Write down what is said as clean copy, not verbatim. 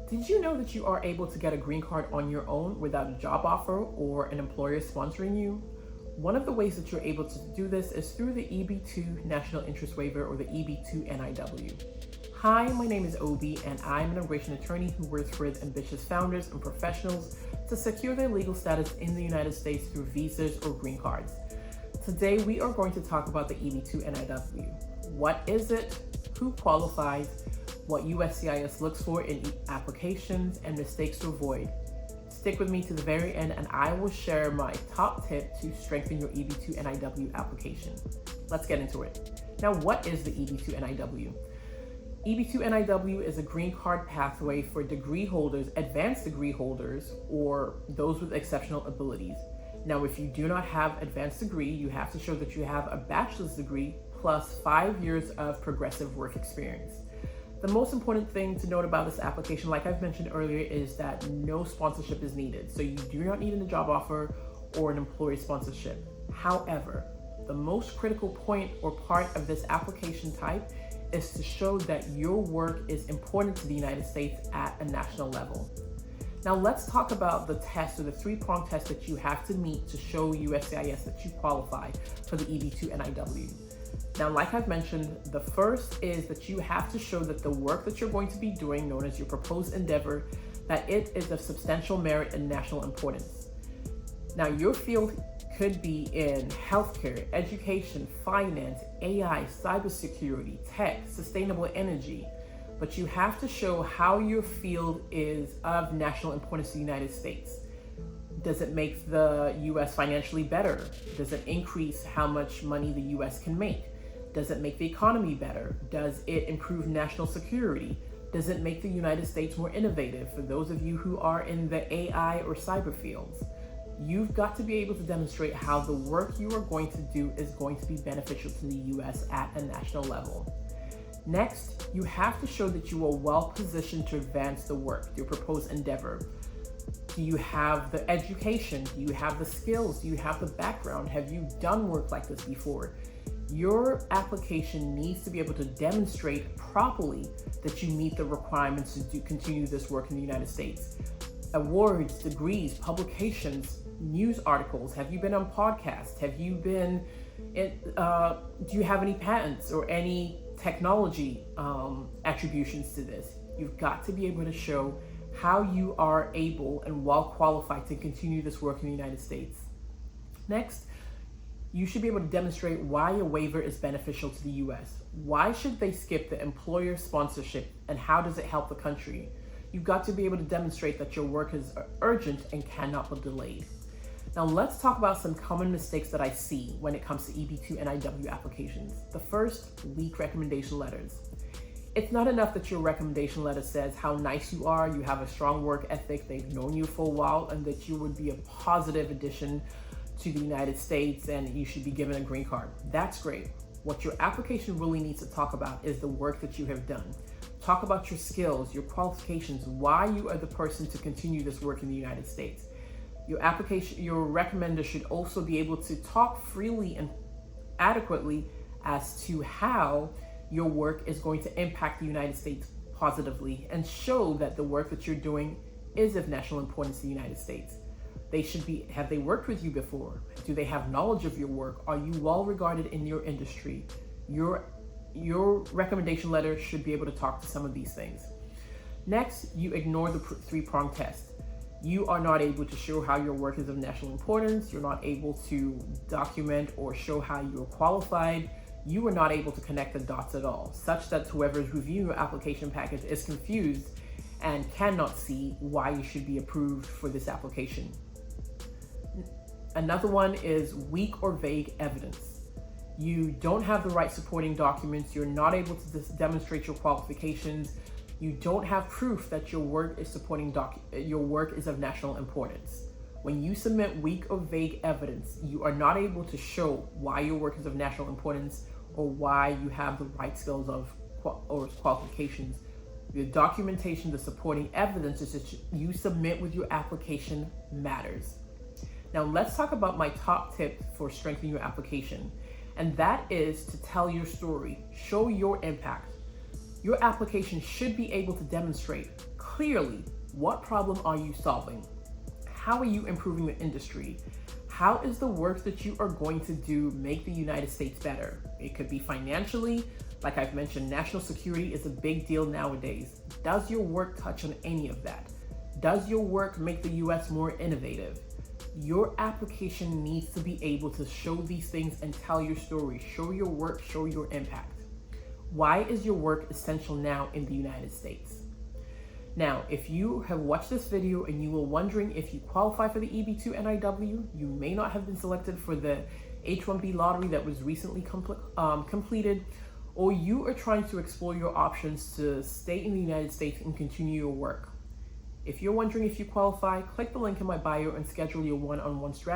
Did you know that you are able to get a green card on your own without a job offer or an employer sponsoring you? One of the ways that you're able to do this is through the EB-2 National Interest Waiver, or the EB-2 NIW. Hi, my name is Obi, and I'm an immigration attorney who works with ambitious founders and professionals to secure their legal status in the United States through visas or green cards. Today, we are going to talk about the EB-2 NIW. What is it? Who qualifies? What USCIS looks for in applications, and mistakes to avoid. Stick with me to the very end, and I will share my top tip to strengthen your EB-2 NIW application. Let's get into it. Now, what is the EB-2 NIW? EB-2 NIW is a green card pathway for degree holders, advanced degree holders, or those with exceptional abilities. Now, if you do not have advanced degree, you have to show that you have a bachelor's degree plus 5 years of progressive work experience. The most important thing to note about this application, like I've mentioned earlier, is that no sponsorship is needed. So you do not need a job offer or an employer sponsorship. However, the most critical point or part of this application type is to show that your work is important to the United States at a national level. Now let's talk about the test, or the three-pronged test that you have to meet to show USCIS that you qualify for the EB-2 NIW. Now, like I've mentioned, the first is that you have to show that the work that you're going to be doing, known as your proposed endeavor, that it is of substantial merit and national importance. Now, your field could be in healthcare, education, finance, AI, cybersecurity, tech, sustainable energy, but you have to show how your field is of national importance to the United States. Does it make the US financially better? Does it increase how much money the US can make? Does it make the economy better? Does it improve national security? Does it make the United States more innovative? For those of you who are in the AI or cyber fields, you've got to be able to demonstrate how the work you are going to do is going to be beneficial to the US at a national level. Next, you have to show that you are well positioned to advance the work, your proposed endeavor. Do you have the education? Do you have the skills? Do you have the background? Have you done work like this before? Your application needs to be able to demonstrate properly that you meet the requirements to continue this work in the United States. Awards, degrees, publications, news articles. Have you been on podcasts? Have you been do you have any patents or any technology attributions to this? You've got to be able to show how you are able and well qualified to continue this work in the United States. Next, you should be able to demonstrate why a waiver is beneficial to the US. Why should they skip the employer sponsorship, and how does it help the country? You've got to be able to demonstrate that your work is urgent and cannot be delayed. Now let's talk about some common mistakes that I see when it comes to EB-2 NIW applications. The first, weak recommendation letters. It's not enough that your recommendation letter says how nice you are, you have a strong work ethic, they've known you for a while, and that you would be a positive addition to the United States and you should be given a green card. That's great. What your application really needs to talk about is the work that you have done. Talk about your skills, your qualifications, why you are the person to continue this work in the United States. Your recommender should also be able to talk freely and adequately as to how your work is going to impact the United States positively, and show that the work that you're doing is of national importance to the United States. Have they worked with you before? Do they have knowledge of your work? Are you well regarded in your industry? Your recommendation letter should be able to talk to some of these things. Next, you ignore the three-pronged test. You are not able to show how your work is of national importance. You're not able to document or show how you're qualified. You are not able to connect the dots at all, such that whoever is reviewing your application package is confused and cannot see why you should be approved for this application. Another one is weak or vague evidence. You don't have the right supporting documents. You're not able to demonstrate your qualifications. You don't have proof that your work is your work is of national importance. When you submit weak or vague evidence, you are not able to show why your work is of national importance or why you have the right skills or qualifications. The documentation, the supporting evidence that you submit with your application matters. Now let's talk about my top tip for strengthening your application, and that is to tell your story, show your impact. Your application should be able to demonstrate Clearly, what problem are you solving? How are you improving the industry? How is the work that you are going to do make the United States better? It could be financially. Like I've mentioned, national security is a big deal nowadays. Does your work touch on any of that? Does your work make the US more innovative? Your application needs to be able to show these things and tell your story, show your work, show your impact. Why is your work essential now in the United States? Now, if you have watched this video and you were wondering if you qualify for the EB-2 NIW, you may not have been selected for the H-1B lottery that was recently completed, or you are trying to explore your options to stay in the United States and continue your work. If you're wondering if you qualify, click the link in my bio and schedule your one-on-one strategy